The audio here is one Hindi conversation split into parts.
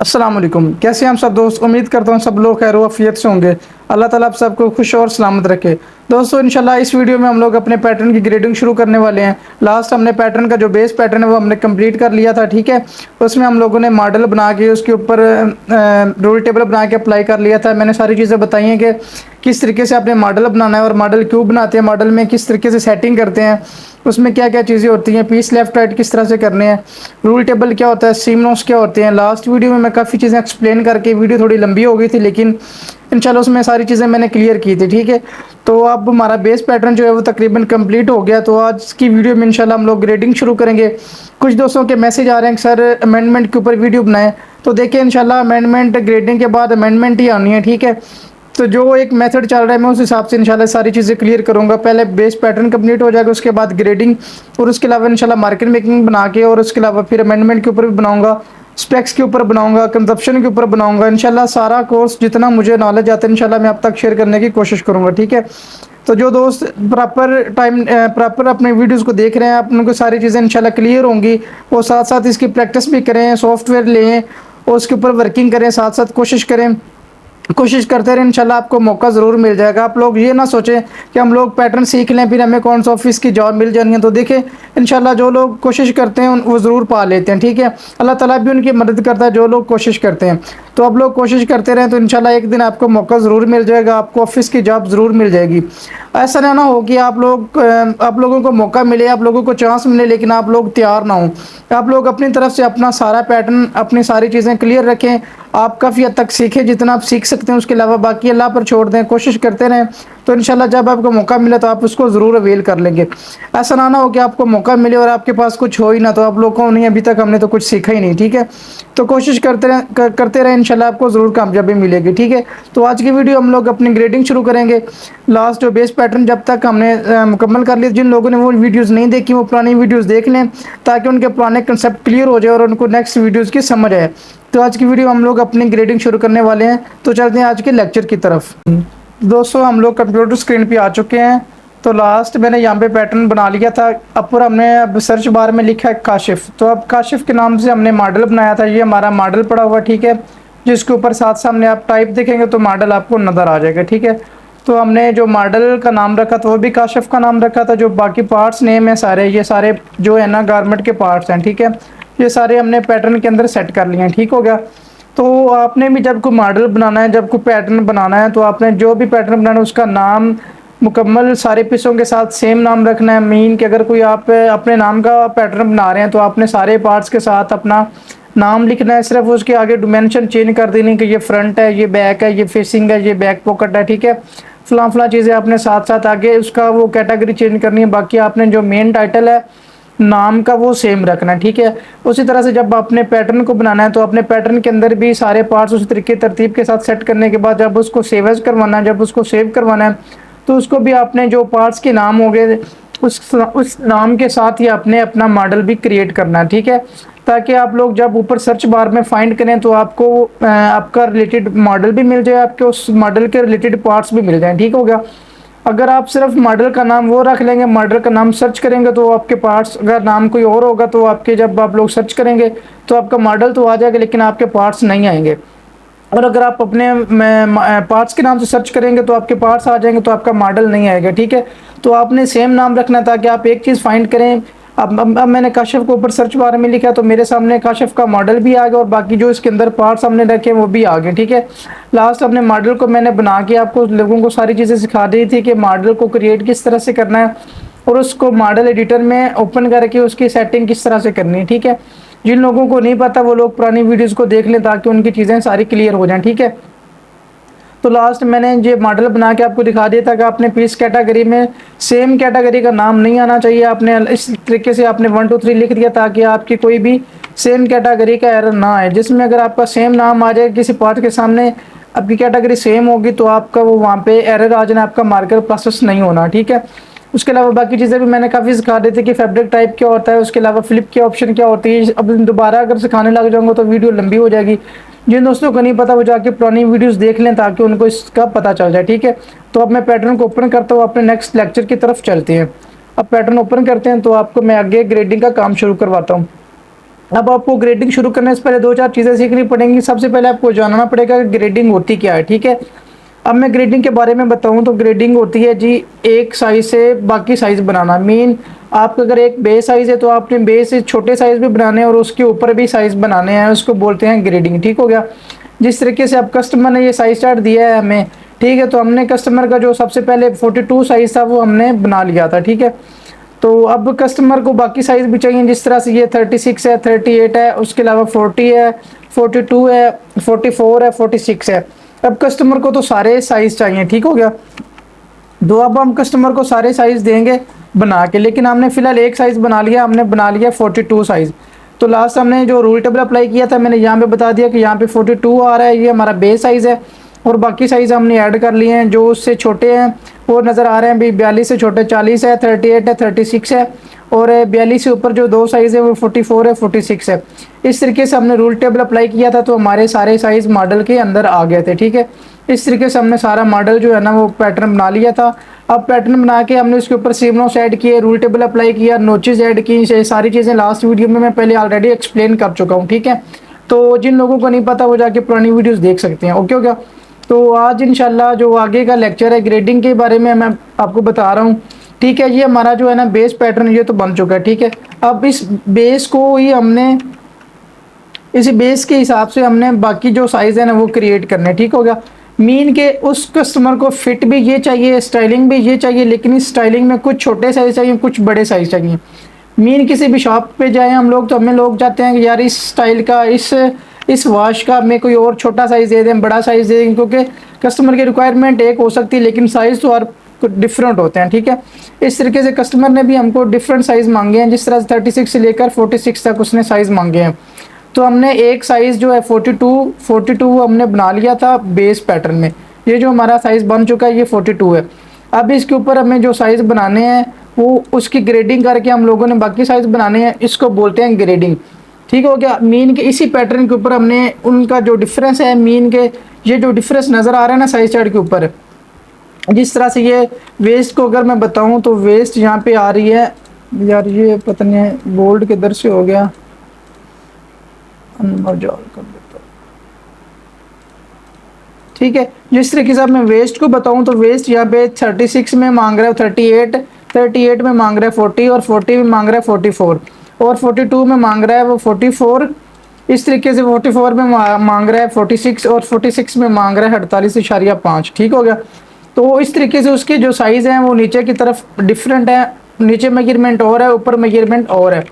अस्सलाम वालेकुम। कैसे हैं हम सब दोस्त? उम्मीद करता हूँ सब लोग खैर वफ़ियत से होंगे। अल्लाह ताला आप सबको खुश और सलामत रखे। दोस्तों इंशाल्लाह इस वीडियो में हम लोग अपने पैटर्न की ग्रेडिंग शुरू करने वाले हैं। लास्ट हमने पैटर्न का जो बेस पैटर्न है वो हमने कंप्लीट कर लिया था, ठीक है। उसमें हम लोगों ने मॉडल बना के उसके ऊपर रूल टेबल बना के अप्लाई कर लिया था। मैंने सारी चीज़ें बताई हैं कि किस तरीके से आपने मॉडल बनाना है और मॉडल क्यों बनाते हैं, मॉडल में किस तरीके से सेटिंग करते हैं, उसमें क्या क्या चीज़ें होती हैं, पीस लेफ्ट राइट किस तरह से करने हैं, रूल टेबल क्या होता है, सीम नोट्स क्या होते हैं। लास्ट वीडियो में मैं काफ़ी चीज़ें एक्सप्लेन करके वीडियो थोड़ी लंबी हो गई थी, लेकिन इंशाल्लाह उसमें सारी चीज़ें मैंने क्लियर की थी, ठीक है। तो अब हमारा बेस पैटर्न जो है वो तकरीबन कंप्लीट हो गया। तो आज की वीडियो में इंशाल्लाह हम लोग ग्रेडिंग शुरू करेंगे। कुछ दोस्तों के मैसेज आ रहे हैं कि सर अमेंडमेंट के ऊपर वीडियो बनाएं, तो देखिए इंशाल्लाह अमेंडमेंट ग्रेडिंग के बाद अमेंडमेंट ही आनी है, ठीक है। तो जो एक मेथड चल रहा है मैं उस हिसाब से इंशाल्लाह सारी चीज़ें क्लियर करूंगा। पहले बेस पैटर्न कंप्लीट हो जाएगा, उसके बाद ग्रेडिंग, और उसके अलावा इंशाल्लाह मार्केट मेकिंग बना के, और उसके अलावा फिर अमेंडमेंट के ऊपर भी बनाऊंगा, स्पेक्स के ऊपर बनाऊंगा, कंजप्शन के ऊपर बनाऊंगा। इंशाल्लाह सारा कोर्स जितना मुझे नॉलेज आता है इंशाल्लाह मैं आप तक शेयर करने की कोशिश करूंगा, ठीक है। तो जो दोस्त प्रॉपर अपने वीडियोस को देख रहे हैं, आप उनको सारी चीज़ें इंशाल्लाह क्लियर होंगी। वो साथ साथ इसकी प्रैक्टिस भी करें, सॉफ्टवेयर लें और उसके ऊपर वर्किंग करें, साथ साथ कोशिश करते रहे, इंशाल्लाह आपको मौका ज़रूर मिल जाएगा। आप लोग ये ना सोचें कि हम लोग पैटर्न सीख लें फिर हमें कौन सा ऑफिस की जॉब मिल जानी है। तो देखें इंशाल्लाह जो लोग कोशिश करते हैं वो ज़रूर पा लेते हैं, ठीक है। अल्लाह ताला भी उनकी मदद करता है जो लोग कोशिश करते हैं। तो आप लोग कोशिश करते रहें तो इंशाल्लाह एक दिन आपको मौका ज़रूर मिल जाएगा, आपको ऑफिस की जॉब ज़रूर मिल जाएगी। ऐसा ना हो कि आप लोगों को मौका मिले, आप लोगों को चांस मिले, लेकिन आप लोग तैयार ना हों। आप लोग अपनी तरफ से अपना सारा पैटर्न, अपनी सारी चीज़ें क्लियर रखें। आप काफ़ी हद तक सीखें, जितना आप सीख सकते हैं, उसके अलावा बाकी अल्लाह पर छोड़ दें, कोशिश करते रहें। तो इंशाल्लाह जब आपको मौका मिले तो आप उसको ज़रूर अवेल कर लेंगे। ऐसा ना हो कि आपको मौका मिले और आपके पास कुछ हो ही ना, तो आप लोग को नहीं अभी तक हमने तो कुछ सीखा ही नहीं, ठीक है। तो कोशिश करते रहें, इंशाल्लाह आपको ज़रूर कामयाबी मिलेगी, ठीक है। तो आज की वीडियो हम लोग अपनी ग्रेडिंग शुरू करेंगे। लास्ट जो बेस पैटर्न जब तक हमने मुकम्मल कर लिया, जिन लोगों ने वो वीडियोज़ नहीं देखी वो पुरानी वीडियोज़ देख लें, ताकि उनके पुराने कंसेप्ट क्लियर हो जाए और उनको नेक्स्ट वीडियोज़ की समझ आए। तो आज की वीडियो हम लोग अपनी ग्रेडिंग शुरू करने वाले हैं। तो चलते हैं आज के लेक्चर की तरफ। दोस्तों हम लोग कंप्यूटर स्क्रीन पे आ चुके हैं। तो लास्ट मैंने यहाँ पे पैटर्न बना लिया था। ऊपर हमने अब सर्च बार में लिखा है काशिफ, तो अब काशिफ के नाम से हमने मॉडल बनाया था। ये हमारा मॉडल पड़ा हुआ, ठीक है, जिसके ऊपर साथ सामने आप टाइप देखेंगे तो मॉडल आपको नज़र आ जाएगा, ठीक है। तो हमने जो मॉडल का नाम रखा था वो भी काशिफ का नाम रखा था। जो बाकी पार्ट्स नेम है सारे, ये सारे जो है ना गारमेंट के पार्ट्स हैं, ठीक है। ये सारे हमने पैटर्न के अंदर सेट कर लिए हैं, ठीक हो गया। तो आपने भी जब कोई मॉडल बनाना है, जब कोई पैटर्न बनाना है, तो आपने जो भी पैटर्न बनाना है उसका नाम मुकम्मल सारे पीसों के साथ सेम नाम रखना है। मीन कि अगर कोई आप अपने नाम का पैटर्न बना रहे हैं तो आपने सारे पार्ट्स के साथ अपना नाम लिखना है। सिर्फ उसके आगे डिमेंशन चेंज कर देनी कि ये फ्रंट है, ये बैक है, ये फेसिंग है, ये बैक पॉकेट है, ठीक है। फलां चीज़ें आपने साथ साथ आगे उसका वो कैटेगरी चेंज करनी है। बाकी आपने जो मेन टाइटल है नाम का वो सेम रखना है, ठीक है। उसी तरह से जब आपने पैटर्न को बनाना है तो अपने पैटर्न के अंदर भी सारे पार्ट्स उसी तरीके तरतीब के साथ सेट करने के बाद जब उसको सेव करवाना है, जब उसको सेव करवाना है, तो उसको भी आपने जो पार्ट्स के नाम हो गए उस नाम के साथ ही आपने अपना मॉडल भी क्रिएट करना है, ठीक है। ताकि आप लोग जब ऊपर सर्च बार में फाइंड करें तो आपको आपका रिलेटेड मॉडल भी मिल जाए, आपके उस मॉडल के रिलेटेड पार्ट्स भी मिल जाएं, ठीक हो गया। अगर आप सिर्फ मॉडल का नाम वो रख लेंगे, मॉडल का नाम सर्च करेंगे तो आपके पार्ट्स, अगर नाम कोई और होगा तो आपके जब आप लोग सर्च करेंगे तो आपका मॉडल तो आ जाएगा लेकिन आपके पार्ट्स नहीं आएंगे। और अगर आप अपने पार्ट्स के नाम से सर्च करेंगे तो आपके पार्ट्स आ जाएंगे तो आपका मॉडल नहीं आएगा, ठीक है। तो आपने सेम नाम रखना ताकि आप एक चीज़ फाइंड करें। अब मैंने काशिफ को ऊपर सर्च बार में लिखा तो मेरे सामने काशिफ का मॉडल भी आ गया और बाकी जो इसके अंदर पार्ट्स हमने रखे वो भी आ गए, ठीक है। लास्ट अपने मॉडल को मैंने बना के आपको लोगों को सारी चीज़ें सिखा दी थी कि मॉडल को क्रिएट किस तरह से करना है और उसको मॉडल एडिटर में ओपन करके उसकी सेटिंग किस तरह से करनी है, ठीक है। जिन लोगों को नहीं पता वो लोग पुरानी वीडियोज़ को देख लें ताकि उनकी चीज़ें सारी क्लियर हो जाएँ, ठीक है। तो लास्ट मैंने ये मॉडल बना के आपको दिखा दिया था कि आपने पीस कैटेगरी में सेम कैटेगरी का नाम नहीं आना चाहिए। आपने इस तरीके से आपने 1 2 3 लिख दिया ताकि आपकी कोई भी सेम कैटेगरी का एरर ना आए। जिसमें अगर आपका सेम नाम आ जाए किसी पार्ट के सामने, आपकी कैटेगरी सेम होगी तो आपका वो वहाँ पे एरर आ जाना, आपका मार्कर प्रोसेस नहीं होना, ठीक है। उसके अलावा बाकी चीज़ें भी मैंने काफ़ी सिखा दी थी कि फैब्रिक टाइप क्या होता है, उसके अलावा फ्लिप के ऑप्शन क्या होती है। अब दोबारा अगर सिखाने लग जाऊँगा तो वीडियो लंबी हो जाएगी। जिन दोस्तों को नहीं पता वो जाके पुरानी वीडियोस देख लें ताकि उनको इसका पता चल जाए, ठीक है। तो अब मैं पैटर्न को ओपन करता हूँ, अपने नेक्स्ट लेक्चर की तरफ चलते हैं। अब पैटर्न ओपन करते हैं तो आपको मैं आगे ग्रेडिंग का काम शुरू करवाता हूँ। अब आपको ग्रेडिंग शुरू करने से पहले दो चार चीज़ें सीखनी पड़ेंगी। सबसे पहले आपको जानना पड़ेगा कि ग्रेडिंग होती क्या है, ठीक है। अब मैं ग्रेडिंग के बारे में बताऊं तो ग्रेडिंग होती है जी एक साइज से बाकी साइज बनाना। मीन आप अगर एक बेस साइज है तो आपने बेस से छोटे साइज भी बनाने हैं और उसके ऊपर भी साइज बनाने हैं, उसको बोलते हैं ग्रेडिंग, ठीक हो गया। जिस तरीके से अब कस्टमर ने ये साइज चार्ट दिया है हमें, ठीक है, तो हमने कस्टमर का जो सबसे पहले 42 साइज था वो हमने बना लिया था, ठीक है। तो अब कस्टमर को बाकी साइज भी चाहिए, जिस तरह से ये 36 है, 38 है, उसके अलावा 40 है, 42 है, 44 है, 46 है। अब कस्टमर को तो सारे साइज चाहिए, ठीक हो गया। तो अब हम कस्टमर को सारे साइज देंगे बना के, लेकिन हमने फिलहाल एक साइज बना लिया, हमने बना लिया 42 साइज। तो लास्ट हमने जो रूल टेबल अप्लाई किया था मैंने यहाँ पे बता दिया कि यहाँ पे 42 आ रहा है, ये हमारा बेस साइज है। और बाकी साइज हमने ऐड कर लिए हैं, जो उससे छोटे हैं वो नज़र आ रहे हैं भी 42 से छोटे 40 है, 38 है, 36 है, और 42 से ऊपर जो दो साइज़ है वो 44 है, 46 है। इस तरीके से हमने रूल टेबल अप्लाई किया था तो हमारे सारे साइज़ मॉडल के अंदर आ गए थे, ठीक है। इस तरीके से हमने सारा मॉडल जो है ना वो पैटर्न बना लिया था। अब पैटर्न बना के हमने उसके ऊपर सीमनोस ऐड किए, रूल टेबल अप्लाई किया, नोचेज ऐड की, ये सारी चीज़ें लास्ट वीडियो में मैं पहले ऑलरेडी एक्सप्लेन कर चुका हूँ, ठीक है। तो जिन लोगों को नहीं पता वो जाके पुरानी वीडियोज़ देख सकते हैं, ओके हो गया। तो आज इंशाल्लाह जो आगे का लेक्चर है ग्रेडिंग के बारे में मैं आपको बता रहा हूँ, ठीक है। ये हमारा जो है ना बेस पैटर्न ये तो बन चुका है, ठीक है। अब इस बेस को ही हमने इसी बेस के हिसाब से हमने बाकी जो साइज़ है ना वो क्रिएट करने, ठीक हो गया। मीन के उस कस्टमर को फिट भी ये चाहिए, स्टाइलिंग भी ये चाहिए, लेकिन इस स्टाइलिंग में कुछ छोटे साइज़ चाहिए, कुछ बड़े साइज़ चाहिए। मीन किसी भी शॉप पे जाए हम लोग तो हमें लोग चाहते हैं कि यार इस स्टाइल का, इस वॉश का हमें कोई और छोटा साइज़ दे दें, बड़ा साइज़ दे दें, क्योंकि कस्टमर की रिक्वायरमेंट एक हो सकती है लेकिन साइज़ तो हर डिफरेंट होते हैं, ठीक है। इस तरीके से कस्टमर ने भी हमको डिफरेंट साइज़ मांगे हैं, जिस तरह से 36 से लेकर 46 तक उसने साइज़ मांगे हैं। तो हमने एक साइज़ जो है 42 हमने बना लिया था बेस पैटर्न में। ये जो हमारा साइज़ बन चुका है ये 42 है। अब इसके ऊपर हमें जो साइज़ बनाने हैं वो उसकी ग्रेडिंग करके हम लोगों ने बाकी साइज़ बनाने हैं, इसको बोलते हैं ग्रेडिंग, ठीक हो गया। मीन के इसी पैटर्न के ऊपर हमने उनका जो डिफरेंस है, मीन के ये जो डिफरेंस नज़र आ रहा है ना साइज़ चार्ट के ऊपर, जिस तरह से ये वेस्ट को अगर मैं बताऊं तो वेस्ट यहाँ पे आ रही है, यार ये पता नहीं बोल्ड किधर से हो गया, कर देता हूं, ठीक है। जिस तरीके से अब मैं वेस्ट को बताऊं तो वेस्ट यहाँ पे 36 में मांग रहा है 38 में मांग रहा है 40 और 40 में मांग रहा है 44 और 42 में मांग रहा है वो 44। इस तरीके से 44 में मांग रहा है 46 और 46 में मांग रहा है 48.5, ठीक हो गया। तो इस तरीके से उसके जो साइज़ हैं वो नीचे की तरफ डिफरेंट है, नीचे मेजरमेंट और है, ऊपर मेजरमेंट और है।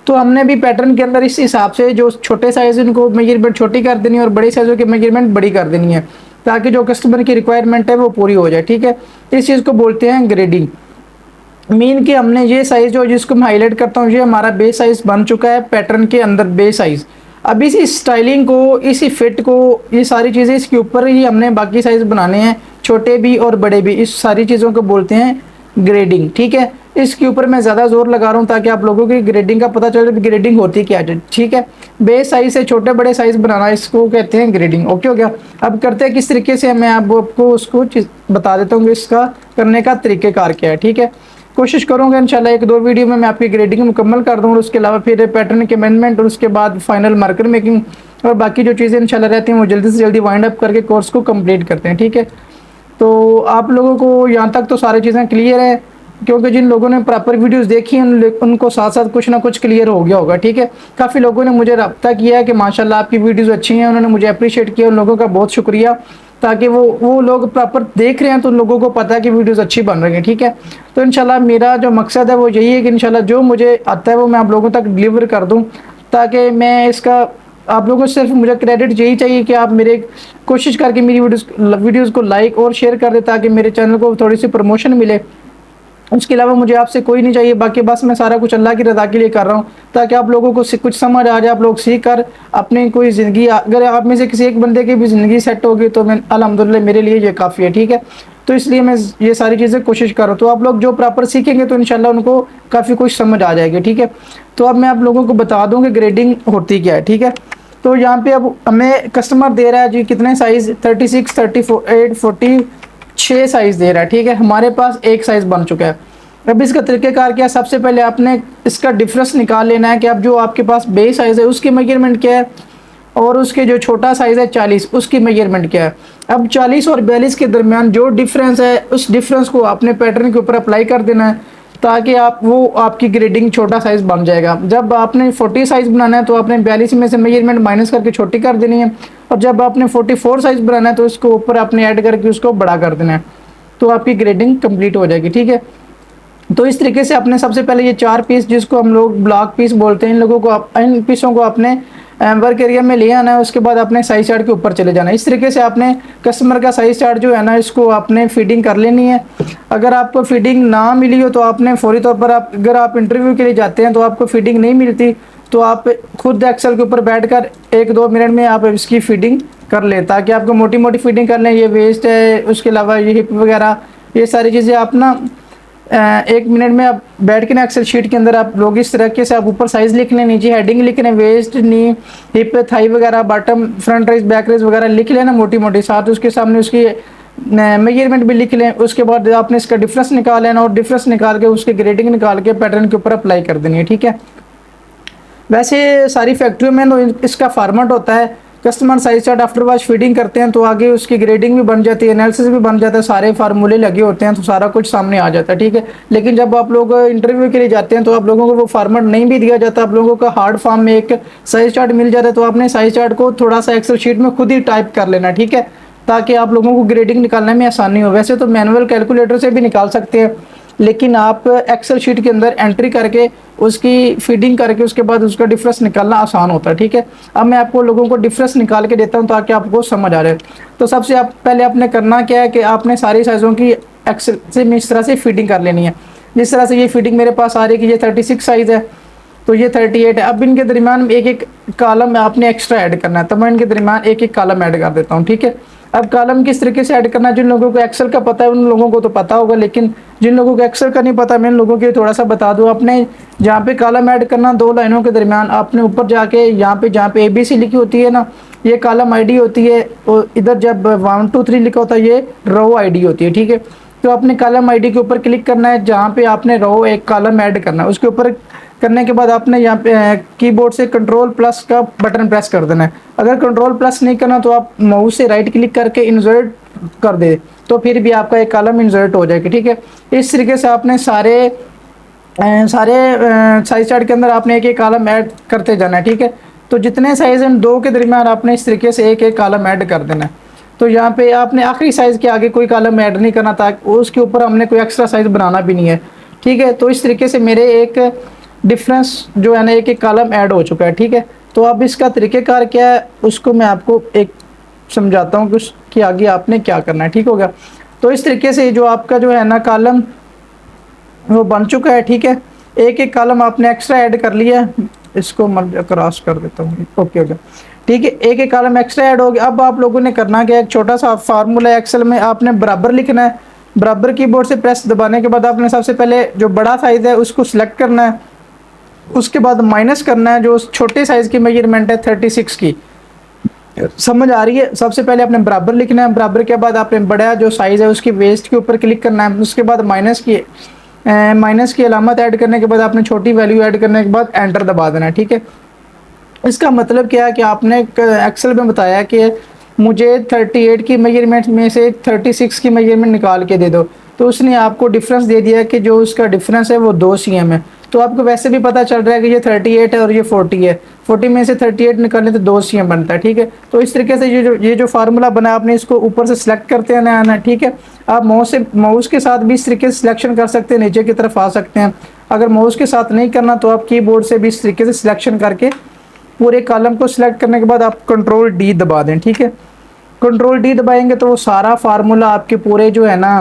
तो हमने भी पैटर्न के अंदर इस हिसाब से जो छोटे साइज़ उनको मेजरमेंट छोटी कर देनी है और बड़े साइज़ों की मेजरमेंट बड़ी कर देनी है, ताकि जो कस्टमर की रिक्वायरमेंट है वो पूरी हो जाए, ठीक है। इस चीज़ को बोलते हैं ग्रेडिंग। मीन कि हमने ये साइज़ जो जिसको मैं हाईलाइट करता हूँ ये हमारा बेस साइज़ बन चुका है पैटर्न के अंदर बेस साइज़। अब इसी स्टाइलिंग को, इसी फिट को, ये सारी चीज़ें इसके ऊपर ही हमने बाकी साइज़ बनाने हैं, छोटे भी और बड़े भी। इस सारी चीज़ों को बोलते हैं ग्रेडिंग, ठीक है। इसके ऊपर मैं ज़्यादा जोर लगा रहा हूँ ताकि आप लोगों की ग्रेडिंग का पता चले ग्रेडिंग होती क्या है, ठीक है। बेस साइज से छोटे बड़े साइज़ बनाना इसको कहते हैं ग्रेडिंग, ओके हो गया। अब करते हैं किस तरीके से, मैं आपको उसको बता देता हूँ इसका करने का तरीक़ेकार क्या है, ठीक है। कोशिश करूँगा इंशाल्लाह एक दो वीडियो में मैं आपकी ग्रेडिंग मुकम्मल कर दूँ और उसके अलावा फिर पैटर्न के अमेंडमेंट और उसके बाद फाइनल मार्कर मेकिंग और बाकी जो चीज़ें इंशाल्लाह रहती हैं वो जल्दी से जल्दी वाइंड अप करके कोर्स को कंप्लीट करते हैं, ठीक है। तो आप लोगों को यहाँ तक तो सारी चीज़ें क्लियर है, क्योंकि जिन लोगों ने प्रॉपर वीडियोस देखी हैं उनको साथ साथ कुछ ना कुछ क्लियर हो गया होगा, ठीक है। काफ़ी लोगों ने मुझे रब्ता किया है कि माशाल्लाह आपकी वीडियोस अच्छी हैं, उन्होंने मुझे अप्रिशिएट किया, उन लोगों का बहुत शुक्रिया, ताकि वो लोग प्रॉपर देख रहे हैं तो उन लोगों को पता है कि वीडियोस अच्छी बन रही हैं, ठीक है। तो इंशाल्लाह मेरा जो मकसद है वो यही है कि इंशाल्लाह जो मुझे आता है वो मैं आप लोगों तक डिलीवर कर दूँ, ताकि मैं इसका आप लोगों से सिर्फ मुझे क्रेडिट यही चाहिए कि आप मेरे कोशिश करके मेरी वीडियोस को लाइक और शेयर कर दें ताकि मेरे चैनल को थोड़ी सी प्रमोशन मिले। उसके अलावा मुझे आपसे कोई नहीं चाहिए, बाकी बस मैं सारा कुछ अल्लाह की रज़ा के लिए कर रहा हूँ ताकि आप लोगों को कुछ समझ आ जाए, आप लोग सीख कर अपनी कोई ज़िंदगी, अगर आप में से किसी एक बंदे की भी ज़िंदगी सेट होगी तो मैं अल्हम्दुलिल्लाह मेरे लिए ये काफ़ी है, ठीक है। तो इसलिए मैं ये सारी चीज़ें कोशिश कर रहा हूँ, तो आप लोग जो प्रॉपर सीखेंगे तो इंशाल्लाह उनको काफ़ी कुछ समझ आ जाएगी, ठीक है। तो अब मैं आप लोगों को बता दूँ कि ग्रेडिंग होती क्या है, ठीक है। तो यहाँ पे अब हमें कस्टमर दे रहा है जी कितने साइज़ 36, 38, 40 6 साइज़ दे रहा है, ठीक है। हमारे पास एक साइज़ बन चुका है। अब इसका तरीक़ेकार क्या है, सबसे पहले आपने इसका डिफरेंस निकाल लेना है कि अब जो आपके पास बेस साइज़ है उसकी मेजरमेंट क्या है और उसके जो छोटा साइज़ है 40 उसकी मेजरमेंट क्या है। अब 40 और 42 के दरमियान जो डिफरेंस है उस डिफरेंस को आपने पैटर्न के ऊपर अप्लाई कर देना है ताकि आप वो आपकी ग्रेडिंग छोटा साइज़ बन जाएगा। जब आपने 40 साइज़ बनाना है तो आपने 42 में से मेजरमेंट माइनस करके छोटी कर देनी है, और जब आपने 44 साइज़ बनाना है तो इसको ऊपर आपने ऐड करके उसको बड़ा कर देना है, तो आपकी ग्रेडिंग कंप्लीट हो जाएगी। ठीक है, तो इस तरीके से आपने सबसे पहले ये 4 पीस जिसको हम लोग ब्लॉक पीस बोलते हैं, इन लोगों को इन पीसों को आपने वर्क एरिया में ले आना है। उसके बाद आपने साइज चार्ट के ऊपर चले जाना है। इस तरीके से आपने कस्टमर का साइज चार्ट जो है ना इसको आपने फीडिंग कर लेनी है। अगर आपको फीडिंग ना मिली हो तो आपने फौरी तौर पर अगर आप इंटरव्यू के लिए जाते हैं तो आपको फीडिंग नहीं मिलती तो आप खुद एक्सेल के ऊपर बैठकर 1-2 मिनट में आप इसकी फीडिंग कर ले, ताकि आपको मोटी मोटी फीडिंग कर लें। ये वेस्ट है, उसके अलावा ये हिप वगैरह, ये सारी चीज़ें आप ना 1 मिनट में आप बैठ के ना एक्सेल शीट के अंदर आप लोग इस तरीके से आप ऊपर साइज लिख लें, नीचे हेडिंग लिख लें, वेस्ट, नी, हिप, थाई वगैरह, bottom, front rise, back rise वगैरह लिख लेना मोटी मोटी, साथ उसके सामने उसकी मेजरमेंट भी लिख लें। उसके बाद आपने इसका डिफरेंस निकाल लेना और डिफरेंस निकाल के उसकी ग्रेडिंग निकाल के पैटर्न के ऊपर अप्लाई कर देनी है। ठीक है, वैसे सारी फैक्ट्रियों में तो इसका फॉर्मेट होता है, customer size chart after wash feeding करते हैं तो आगे उसकी ग्रेडिंग भी बन जाती है, एनालिसिस भी बन जाता है, सारे फार्मूले लगे होते हैं तो सारा कुछ सामने आ जाता है। ठीक है, लेकिन जब आप लोग इंटरव्यू के लिए जाते हैं तो आप लोगों को वो फॉर्मेट नहीं भी दिया जाता, आप लोगों को हार्ड फॉर्म में एक साइज चार्ट मिल जाता है, तो आपने साइज चार्ट को थोड़ा सा एक्सेल शीट में खुद ही टाइप कर लेना। ठीक है, ताकि आप लोगों को ग्रेडिंग निकालने में आसानी हो। वैसे तो मैनुअल कैलकुलेटर से भी निकाल सकते हैं, लेकिन आप एक्सेल शीट के अंदर एंट्री करके उसकी फीडिंग करके उसके बाद उसका डिफरेंस निकालना आसान होता है। ठीक है, अब मैं आपको लोगों को डिफरेंस निकाल के देता हूं ताकि आपको समझ आ जाए। तो सबसे आप पहले आपने करना क्या है कि आपने सारी साइज़ों की एक्सेल से इस तरह से फीडिंग कर लेनी है। जिस तरह से ये फीडिंग मेरे पास आ रही है कि ये 36 साइज़ है, तो ये 38 है। अब इनके दरमियान एक एक कालम आपने एक्स्ट्रा ऐड करना है, तो मैं इनके दरमियान एक एक कालम ऐड कर देता हूँ। ठीक है, अब कॉलम किस तरीके से ऐड करना है, जिन लोगों को एक्सेल का पता है उन लोगों को तो पता होगा, लेकिन जिन लोगों को एक्सेल का नहीं पता मैं इन लोगों के थोड़ा सा बता दूं। आपने जहाँ पे कॉलम ऐड करना 2 लाइनों के दरमियान आपने ऊपर जाके यहाँ पे जहाँ पे ABC लिखी होती है ना, ये कॉलम ID होती है, और इधर जब 1 2 3 लिखा होता है ये रो ID होती है। ठीक है, तो आपने कॉलम ID के ऊपर क्लिक करना है, जहाँ पे आपने रो एक कॉलम ऐड करना है, उसके ऊपर करने के बाद आपने यहाँ पे कीबोर्ड से Ctrl+ का बटन प्रेस कर देना है। अगर Ctrl+ नहीं करना तो आप माउस से राइट क्लिक करके इंसर्ट कर दे, तो फिर भी आपका एक कॉलम इंसर्ट हो जाएगी। ठीक है, इस तरीके से आपने सारे साइज चार्ट के अंदर आपने एक एक कॉलम ऐड करते जाना है। ठीक है, तो जितने साइज हैं 2 के दरमियान आपने इस तरीके से एक एक कॉलम ऐड कर देना है। तो यहाँ पे आपने आखिरी साइज के आगे कोई कॉलम ऐड नहीं करना, ताकि उसके ऊपर हमने कोई एक्स्ट्रा साइज बनाना भी नहीं है। ठीक है, तो इस तरीके से मेरे एक डिफरेंस जो है ना एक एक कॉलम ऐड हो चुका है। ठीक है, तो अब इसका तरीक़ेकार क्या है उसको मैं आपको एक समझाता हूँ कि उसके आगे आपने क्या करना है। ठीक हो गया, तो इस तरीके से जो आपका जो है ना कॉलम वो बन चुका है। ठीक है, एक एक कॉलम आपने एक्स्ट्रा ऐड कर लिया है, इसको मैं क्रॉस कर देता हूँ। ओके हो गया, ठीक है, एक एक कॉलम एक्स्ट्रा ऐड हो गया। अब आप लोगों ने करना क्या है, एक छोटा सा फार्मूला है एक्सेल में, आपने बराबर लिखना है। बराबर कीबोर्ड से प्रेस दबाने के बाद आपने सबसे पहले जो बड़ा साइज़ है उसको सिलेक्ट करना है, उसके बाद माइनस करना है जो छोटे साइज़ की मेजरमेंट है 36 की। समझ आ रही है? सबसे पहले आपने बराबर लिखना है, बराबर के बाद आपने बड़ा जो साइज़ है उसकी वेस्ट के ऊपर क्लिक करना है, उसके बाद माइनस की अलामत ऐड करने के बाद आपने छोटी वैल्यू ऐड करने के बाद एंटर दबा देना है। ठीक है, इसका मतलब क्या है कि आपने एक्सेल में बताया कि मुझे 38 की मेजरमेंट में से 36 की मेजरमेंट निकाल के दे दो, तो उसने आपको डिफरेंस दे दिया कि जो उसका डिफरेंस है वो 2 cm है। तो आपको वैसे भी पता चल रहा है कि ये 38 है और ये 40 है, 40 में से 38 निकालने तो 2 cm बनता है। ठीक है, तो इस तरीके से ये जो फार्मूला बना आपने इसको ऊपर से सिलेक्ट करते हैं आना। ठीक है, आप माउस के साथ भी इस तरीके से सिलेक्शन कर सकते हैं, नीचे की तरफ आ सकते हैं। अगर माउस के साथ नहीं करना तो आप कीबोर्ड से भी इस तरीके से सिलेक्शन करके पूरे कॉलम को सिलेक्ट करने के बाद आप Ctrl+D दबा दें। ठीक है, Ctrl+D दबाएंगे तो वो सारा फार्मूला आपके पूरे जो है ना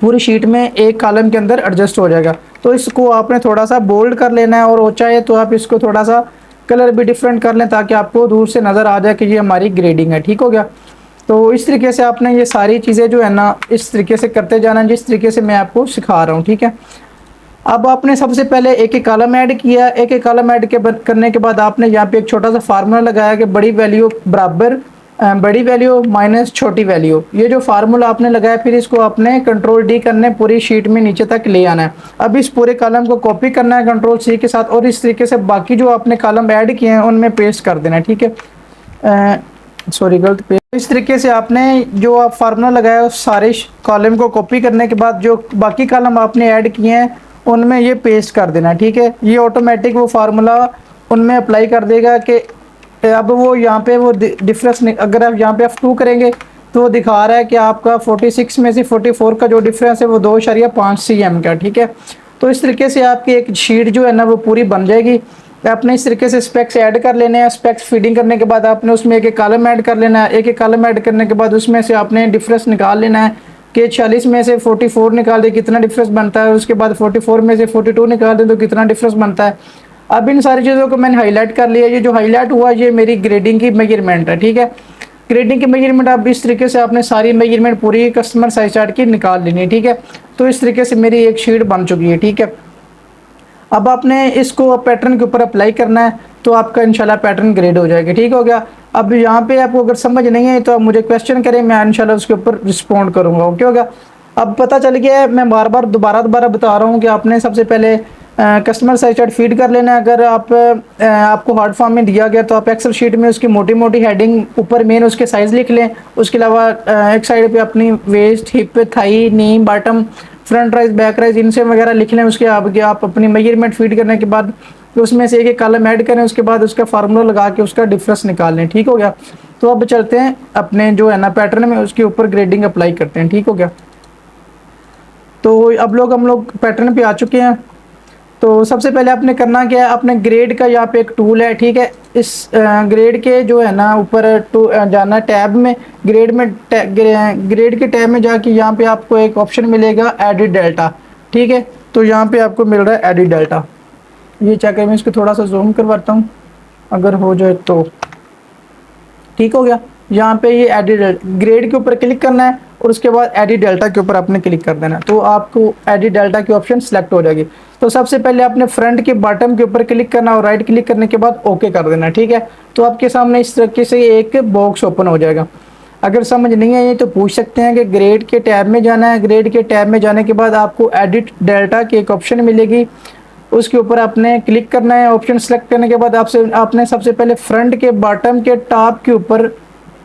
पूरी शीट में एक कॉलम के अंदर एडजस्ट हो जाएगा। तो इसको आपने थोड़ा सा बोल्ड कर लेना है, और चाहे तो आप इसको थोड़ा सा कलर भी डिफरेंट कर लें ताकि आपको दूर से नज़र आ जाए कि ये हमारी ग्रेडिंग है। ठीक हो गया, तो इस तरीके से आपने ये सारी चीज़ें जो है ना इस तरीके से करते जाना जिस तरीके से मैं आपको सिखा रहा हूँ। ठीक है, अब आपने सबसे पहले एक एक कॉलम ऐड किया, एक एक कॉलम ऐड करने के बाद आपने यहाँ पे एक छोटा सा फार्मूला लगाया कि बड़ी वैल्यू बराबर बड़ी वैल्यू माइनस छोटी वैल्यू, ये जो फार्मूला आपने लगाया फिर इसको आपने कंट्रोल डी करने पूरी शीट में नीचे तक ले आना है। अब इस पूरे कॉलम को कॉपी करना है कंट्रोल सी के साथ और इस तरीके से बाकी जो आपने कॉलम ऐड किए हैं उनमें पेस्ट कर देना है, ठीक है। सॉरी गलत पेज। इस तरीके से आपने जो आप फार्मूला लगाया उस सारे कॉलम को कॉपी करने के बाद जो बाकी कॉलम आपने ऐड किए हैं उनमें ये पेस्ट कर देना, ठीक है। ये ऑटोमेटिक वो फार्मूला उनमें अप्लाई कर देगा कि अब वो यहाँ पे वो डिफरेंस, अगर आप यहाँ पे F2 करेंगे तो वो दिखा रहा है कि आपका 46 में से 44 का जो डिफरेंस है वो 2.5 cm का, ठीक है। तो इस तरीके से आपकी एक शीट जो है ना वो पूरी बन जाएगी। आपने इस तरीके से स्पेक्स ऐड कर लेने हैं। स्पेक्स फीडिंग करने के बाद आपने उसमें एक एक कॉलम ऐड कर लेना है। एक एक कॉलम ऐड करने के बाद उसमें से आपने डिफरेंस निकाल लेना है कि 46 में से 44 निकाल दे कितना डिफरेंस बनता है, उसके बाद 44 में से 42 निकाल दे तो कितना डिफरेंस बनता है। अब इन सारी चीज़ों को मैंने हाईलाइट कर लिया। ये जो हाईलाइट हुआ ये मेरी ग्रेडिंग की मेजरमेंट है, ठीक है। ग्रेडिंग की मेजरमेंट अब इस तरीके से आपने सारी मेजरमेंट पूरी कस्टमर साइज चार्ट की निकाल लेनी है, ठीक है। तो इस तरीके से मेरी एक शीट बन चुकी है, ठीक है। अब आपने इसको पैटर्न के ऊपर अप्लाई करना है तो आपका इंशाल्लाह पैटर्न ग्रेड हो जाएगा, ठीक हो गया। अब यहाँ पे आपको अगर समझ नहीं है तो आप मुझे क्वेश्चन करें, मैं इंशाल्लाह उसके ऊपर रिस्पॉन्ड करूँगा, ओके होगा। अब पता चल गया है, मैं बार बार दोबारा बता रहा हूँ कि आपने सबसे पहले कस्टमर साइज चार्ट फीड कर लेना है। अगर आपको हार्ड फॉर्म में दिया गया तो आप एक्सेल शीट में उसकी मोटी मोटी हेडिंग ऊपर मेन उसके साइज़ लिख लें। उसके अलावा एक साइड पे अपनी waist, hip, thigh, knee, bottom, front rise, back rise इनसे वगैरह लिख लें। उसके आगे आप अपनी मेजरमेंट फीड करने के बाद उसमें से एक एक कॉलम ऐड करें। उसके बाद उसका फार्मूला लगा के उसका डिफरेंस निकाल लें, ठीक हो गया। तो अब चलते हैं अपने जो है ना पैटर्न में उसके ऊपर ग्रेडिंग अप्लाई करते हैं, ठीक हो गया। तो अब हम लोग पैटर्न पे आ चुके हैं। तो सबसे पहले आपने करना क्या है, आपने ग्रेड का यहाँ पे एक टूल है, ठीक है। इस ग्रेड के जो है ना ऊपर जाना टैब में, ग्रेड के टैब में जाके यहाँ पे आपको एक ऑप्शन मिलेगा एडिट डेल्टा, ठीक है। तो यहाँ पे आपको मिल रहा है एडिट डेल्टा। ये चाहे मैं इसको थोड़ा सा जूम करवाता हूँ अगर हो जाए तो, ठीक हो गया। यहाँ पे ये एडिट ग्रेड के ऊपर क्लिक करना है और उसके बाद एडिट डेल्टा के ऊपर आपने क्लिक कर देना है तो आपको एडिट डेल्टा की ऑप्शन सेलेक्ट हो जाएगी। तो सबसे पहले आपने फ्रंट के बॉटम के ऊपर क्लिक करना और राइट क्लिक करने के बाद ओके कर देना, ठीक है। तो आपके सामने इस तरीके से एक बॉक्स ओपन हो जाएगा। अगर समझ नहीं आई तो पूछ सकते हैं कि ग्रेड के टैब में जाना है। ग्रेड के टैब में जाने के बाद आपको एडिट डेल्टा की एक ऑप्शन मिलेगी, उसके ऊपर आपने क्लिक करना है। ऑप्शन सेलेक्ट करने के बाद आपने सबसे पहले फ्रंट के बॉटम के टॉप के ऊपर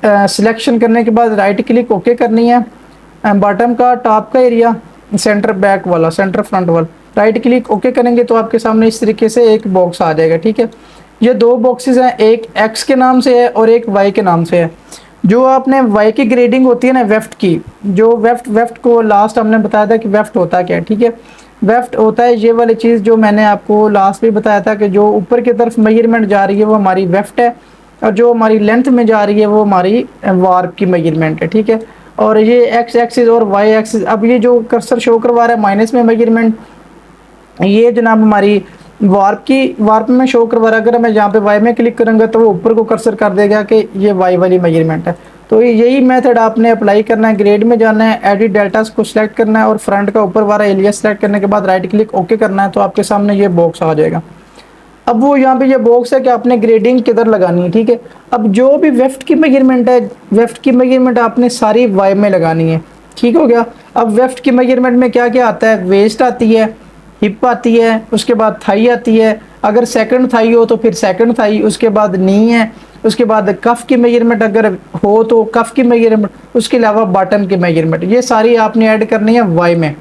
सिलेक्शन करने के बाद राइट क्लिक ओके करनी है। बॉटम का टॉप का एरिया, सेंटर बैक वाला, सेंटर फ्रंट वाला, राइट क्लिक ओके करेंगे तो आपके सामने इस तरीके से एक बॉक्स आ जाएगा, ठीक है। ये दो बॉक्सेस हैं, एक एक्स के नाम से है और एक वाई के नाम से है। जो आपने वाई की ग्रेडिंग होती है ना वेफ्ट की, जो वेफ्ट को लास्ट हमने बताया था कि वेफ्ट होता क्या है, ठीक है। वेफ्ट होता है ये वाली चीज़ जो मैंने आपको लास्ट में बताया था कि जो ऊपर की तरफ मेजरमेंट जा रही है वो हमारी वेफ्ट है और जो हमारी लेंथ में जा रही है वो हमारी वार्प की मेजरमेंट है, ठीक है। और ये एक्स एक्सिस और वाई एक्सिस, अब ये जो कर्सर शो करवा रहा है माइनस में मेजरमेंट, ये जनाब हमारी वार्प में शो करवा रहा है। अगर मैं यहाँ पे वाई में क्लिक करूँगा तो वो ऊपर को कर्सर कर देगा कि ये वाई वाली मेजरमेंट है। तो यही मेथड आपने अप्लाई करना है। ग्रेड में जाना है, एडिट डेल्टास को सिलेक्ट करना है और फ्रंट का ऊपर वाला एरिया सेलेक्ट करने के बाद राइट क्लिक ओके करना है तो आपके सामने ये बॉक्स आ जाएगा। अब वो यहाँ पे ये बॉक्स है कि आपने ग्रेडिंग किधर लगानी है, ठीक है। अब जो भी वेफ्ट की मेजरमेंट है, वेफ्ट की मेजरमेंट आपने सारी वाई में लगानी है, ठीक हो गया। अब वेफ्ट की मेजरमेंट में क्या क्या आता है, वेस्ट आती है, हिप आती है, उसके बाद थाई आती है। अगर सेकंड थाई हो तो फिर सेकंड थाई, उसके बाद नी है, उसके बाद कफ की मेजरमेंट अगर हो तो कफ की मेजरमेंट, उसके अलावा बॉटम की मेजरमेंट, ये सारी आपने ऐड करनी है वाई में।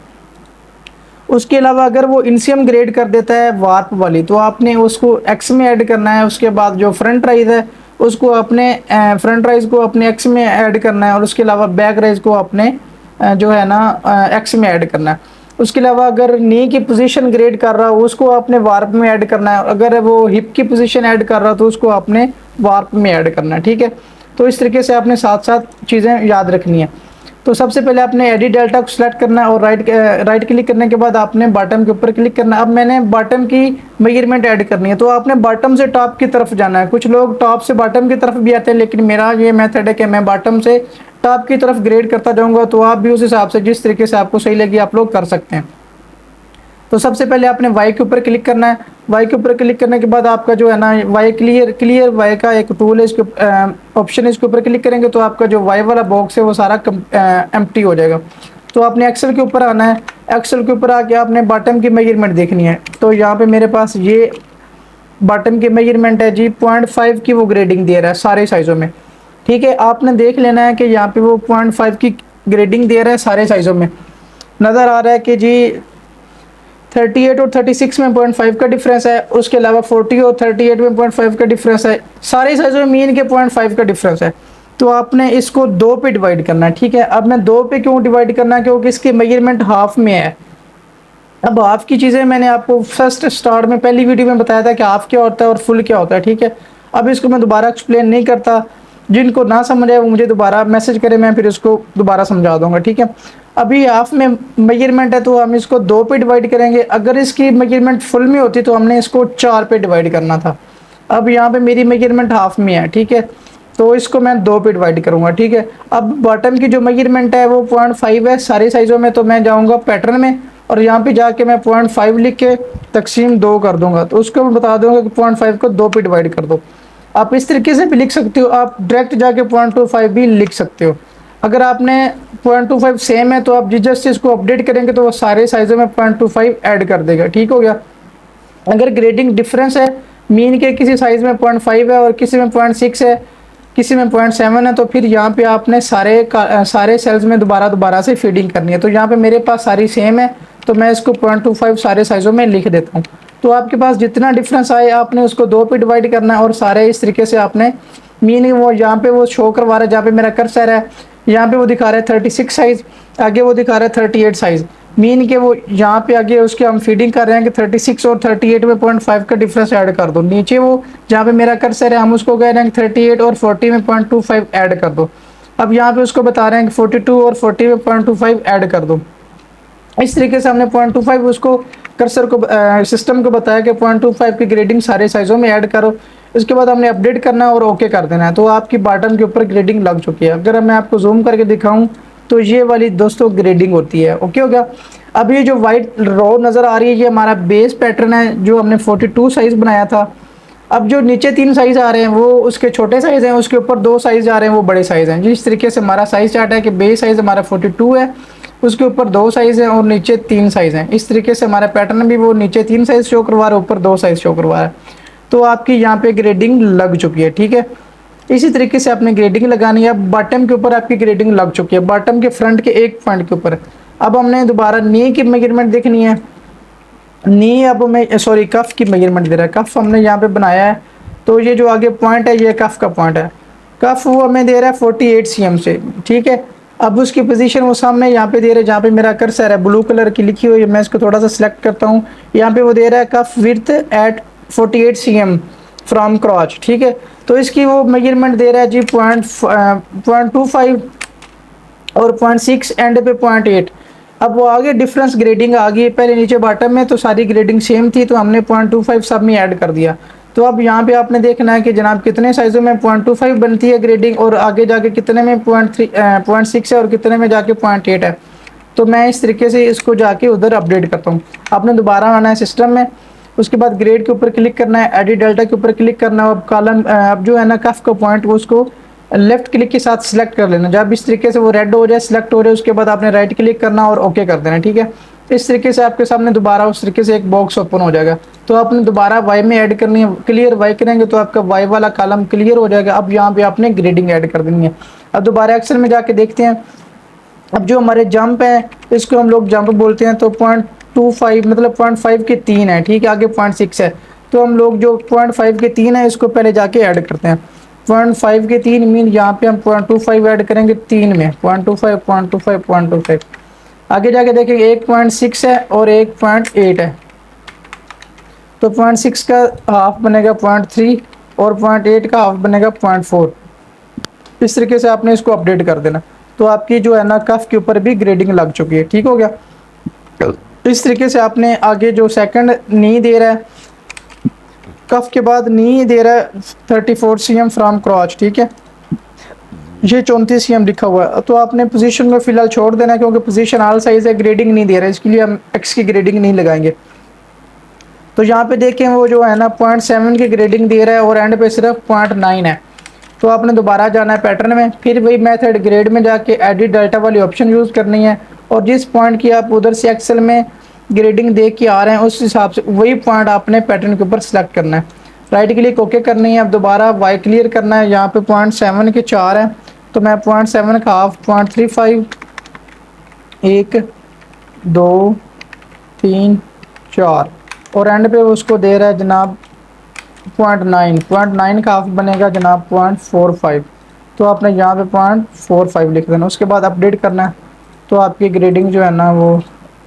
उसके अलावा अगर वो इंसियम ग्रेड कर देता है वार्प वाली तो आपने उसको एक्स में ऐड करना है। उसके बाद जो फ्रंट राइज है उसको अपने फ्रंट राइज को अपने एक्स में ऐड करना है और उसके अलावा बैक राइज को अपने जो है ना एक्स में ऐड करना है। उसके अलावा अगर नी की पोजीशन ग्रेड कर रहा हो उसको आपने वार्प में ऐड करना है। अगर वो हिप की पोजीशन ऐड कर रहा हो तो उसको आपने वार्प में ऐड करना है, ठीक है। तो इस तरीके से आपने साथ साथ चीज़ें याद रखनी है। तो सबसे पहले आपने एडिट डेल्टा को सिलेक्ट करना है और राइट क्लिक करने के बाद आपने बॉटम के ऊपर क्लिक करना है। अब मैंने बॉटम की मेजरमेंट ऐड करनी है तो आपने बॉटम से टॉप की तरफ जाना है। कुछ लोग टॉप से बॉटम की तरफ भी आते हैं लेकिन मेरा ये मेथड है कि मैं बॉटम से टॉप की तरफ ग्रेड करता जाऊंगा। तो आप भी उस हिसाब से जिस तरीके से आपको सही लगी आप लोग कर सकते हैं। तो सबसे पहले आपने वाई के ऊपर क्लिक करना है। वाई के ऊपर क्लिक करने के बाद आपका जो है ना वाई क्लियर वाई का एक टूल है, इसके ऑप्शन है, इसके ऊपर क्लिक करेंगे तो आपका जो वाई वाला बॉक्स है वो सारा एम्प्टी हो जाएगा। तो आपने एक्सेल के ऊपर आना है। एक्सेल के ऊपर आके आपने बॉटम की मेजरमेंट देखनी है। तो यहाँ पे मेरे पास ये बॉटम की मेजरमेंट है जी, 0.5 की वो ग्रेडिंग दे रहा है सारे साइज़ों में। ठीक है, आपने देख लेना है कि यहाँ पे वो 0.5 की ग्रेडिंग दे रहा है सारे साइज़ों में। नज़र आ रहा है कि जी 38 और 36 में 0.5 का डिफरेंस है, उसके अलावा 40 और 38 में 0.5 का डिफरेंस है, सारे साइज़ों में मीन के 0.5 का डिफरेंस है। तो आपने इसको 2 पे डिवाइड करना है। ठीक है, अब मैं 2 पे क्यों डिवाइड करना है, क्योंकि इसकी मेजरमेंट हाफ में है। अब हाफ की चीज़ें मैंने आपको फर्स्ट स्टार्ट में पहली वीडियो में बताया था कि हाफ क्या होता है और फुल क्या होता है। ठीक है, अब इसको मैं दोबारा एक्सप्लेन नहीं करता, जिनको ना समझ आए वो मुझे दोबारा मैसेज करें, मैं फिर इसको दोबारा समझा दूंगा। ठीक है, अभी हाफ में मेजरमेंट है तो हम इसको 2 पे डिवाइड करेंगे। अगर इसकी मेजरमेंट फुल में होती तो हमने इसको 4 पे डिवाइड करना था। अब यहाँ पे मेरी मेजरमेंट हाफ में है। ठीक है, तो इसको मैं 2 पे डिवाइड करूंगा। ठीक है, अब बॉटम की जो मेजरमेंट है वो 0.5 है सारे साइज़ों में, तो मैं जाऊँगा पैटर्न में और यहाँ पे जाके मैं 0.5 लिख के तकसीम 2 कर दूंगा। तो उसको मैं बता दूंगा कि 0.5 को 2 पे डिवाइड कर दो। आप इस तरीके से भी लिख सकते हो, आप डायरेक्ट जाके 0.25 भी लिख सकते हो। अगर आपने 0.25 सेम है तो आप जस्ट इसको अपडेट करेंगे तो वो सारे साइज़ों में 0.25 ऐड कर देगा। ठीक हो गया। अगर ग्रेडिंग डिफरेंस है, मीन के किसी साइज़ में 0.5 है और किसी में 0.6 है, किसी में 0.7 है, तो फिर यहाँ पे आपने सारे सेल्स में दोबारा से फीडिंग करनी है। तो यहाँ पे मेरे पास सारी सेम है तो मैं इसको 0.25 सारे साइज़ों में लिख देता हूँ। तो आपके पास जितना डिफरेंस आए आपने उसको 2 पे डिवाइड करना है और सारे इस तरीके से आपने मीनिंग वो यहाँ पे वो शो करवा रहा है, जहाँ पे मेरा कर्सर है यहाँ पे वो दिखा रहा है 36 साइज़, आगे वो दिखा रहा है 38 साइज़। मीन के वो यहाँ पे आगे उसके हम फीडिंग कर रहे हैं कि 36 और 38 में 0.5 का डिफरेंस ऐड कर दो। नीचे वो जहाँ पे मेरा कर्सर है हम उसको कह रहे हैं कि 38 और 40 में 0.25 ऐड कर दो। अब यहाँ पे उसको बता रहे हैं कि 42 और 40 में 0.25 ऐड कर दो। इस तरीके से हमने 0.25 उसको कर्सर को सिस्टम को बताया कि 0.25 की ग्रेडिंग सारे साइज़ों में ऐड करो। इसके बाद हमने अपडेट करना है और ओके कर देना है। तो आपकी बॉटम के ऊपर ग्रेडिंग लग चुकी है। अगर मैं आपको जूम करके दिखाऊं तो ये वाली दोस्तों ग्रेडिंग होती है। ओके हो गया। अब ये जो वाइट रो नज़र आ रही है ये हमारा बेस पैटर्न है जो हमने 42 साइज़ बनाया था। अब जो नीचे 3 साइज़ आ रहे हैं वो उसके छोटे साइज़ हैं, उसके ऊपर 2 साइज़ आ रहे हैं वो बड़े साइज़ हैं। जिस तरीके से हमारा साइज़ चार्ट है कि बेस साइज़ हमारा 42 है, उसके ऊपर 2 साइज़ हैं और नीचे 3 साइज़ हैं। इस तरीके से हमारा पैटर्न भी वो नीचे 3 साइज़ शो करवा रहा है, ऊपर 2 साइज़ शो करवा रहा है। तो आपकी यहाँ पे ग्रेडिंग लग चुकी है। ठीक है, इसी तरीके से आपने ग्रेडिंग लगानी है। बॉटम के ऊपर आपकी ग्रेडिंग लग चुकी है, बॉटम के फ्रंट के एक पॉइंट के ऊपर। अब हमने दोबारा नी की मेजरमेंट देखनी है। नी अब मैं सॉरी कफ की मेजरमेंट दे रहा है। कफ हमने यहाँ पे बनाया है तो ये जो आगे पॉइंट है ये कफ का पॉइंट है। कफ वो हमें दे रहा है 48 cm से। ठीक है, अब उसकी पोजीशन वो सामने यहाँ पे दे रहा है जहाँ पे मेरा कर्सर है ब्लू कलर की लिखी हुई है। मैं इसको थोड़ा सा सिलेक्ट करता हूँ। यहाँ पे वो दे रहा है cuff width at 48 cm from crotch. ठीक है, तो इसकी वो मेजरमेंट दे रहा है जी 0.25 और 0.6 एंड पे 0.8। अब वो आगे डिफरेंस ग्रेडिंग आ गई, पहले नीचे बॉटम में तो सारी ग्रेडिंग सेम थी तो हमने 0.25 सब में ऐड कर दिया। तो अब यहाँ पे आपने देखना है कि जनाब कितने साइज़ों में 0.25 बनती है ग्रेडिंग और आगे जाके कितने में 0.6 है और कितने में जाके 0.8 है। तो मैं इस तरीके से इसको जाके उधर अपडेट करता हूँ। आपने दोबारा आना है सिस्टम में, उसके बाद ग्रेड के ऊपर क्लिक करना है, एडिट डेल्टा के ऊपर क्लिक करना है। अब कॉलम अब जो है ना कफ का पॉइंट वो उसको लेफ्ट क्लिक के साथ सिलेक्ट कर लेना। जब इस तरीके से वो रेड हो जाए सिलेक्ट हो जाए उसके बाद आपने राइट क्लिक करना और ओके कर देना। ठीक है, इस तरीके से आपके सामने दोबारा उस तरीके से एक बॉक्स ओपन हो जाएगा। तो आपने दोबारा वाई में ऐड करनी है, क्लियर वाई करेंगे तो आपका वाई वाला कॉलम क्लियर हो जाएगा। अब यहाँ पे आपने ग्रेडिंग ऐड कर देनी है। अब दोबारा एक्सेल में जाके देखते हैं। अब जो हमारे जंप है इसको हम लोग जंप बोलते हैं। तो 0.25 मतलब 0.5 के 3 है। ठीक है, आगे 0.6 है तो हम लोग जो 0.5 के 3 है इसको पहले जाके ऐड करते हैं। 0.5 के 3 मीन यहाँ पे हम 0.25 ऐड करेंगे 3 में 0.25 0.25 0.25। आगे जाके देखेंगे 1.6 है और 1.8 है तो 0.6 का हाफ बनेगा 0.3 और 0.8 का हाफ बनेगा 0.4। इस तरीके से आपने इसको अपडेट कर देना। तो आपकी जो है ना कफ के ऊपर भी ग्रेडिंग लग चुकी है। ठीक हो गया। इस तरीके से आपने आगे जो सेकंड नी दे रहा है कफ के बाद नी दे रहा है 34 cm फ्रॉम क्रॉच। ठीक है, ये 34 cm लिखा हुआ है, तो आपने पोजीशन में फिलहाल छोड़ देना है क्योंकि पोजीशन आल साइज है, ग्रेडिंग नहीं दे रहा है, इसके लिए हम एक्स की ग्रेडिंग नहीं लगाएंगे। तो यहाँ पे देखें वो जो है ना 0.7 की ग्रेडिंग दे रहा है और एंड पे सिर्फ 0.9 है। तो आपने दोबारा जाना है पैटर्न में, फिर वही मेथड ग्रेड में जाके एडिट डेल्टा वाली ऑप्शन यूज़ करनी है और जिस पॉइंट की आप उधर से एक्सेल में ग्रेडिंग देख के आ रहे हैं उस हिसाब से वही पॉइंट आपने पैटर्न के ऊपर सेलेक्ट करना है। राइट क्लिक ओके करनी है। अब दोबारा वाई क्लियर करना है। यहाँ पे 0.7 के 4 है तो मैं 0.7 का हाफ 0.35 1 2 3 4 और एंड पे उसको दे रहा है जनाब 0.9 का हाफ बनेगा जनाब 0.45। तो आपने यहाँ पे 0.45 लिख देना, उसके बाद अपडेट करना है। तो आपकी ग्रेडिंग जो है ना वो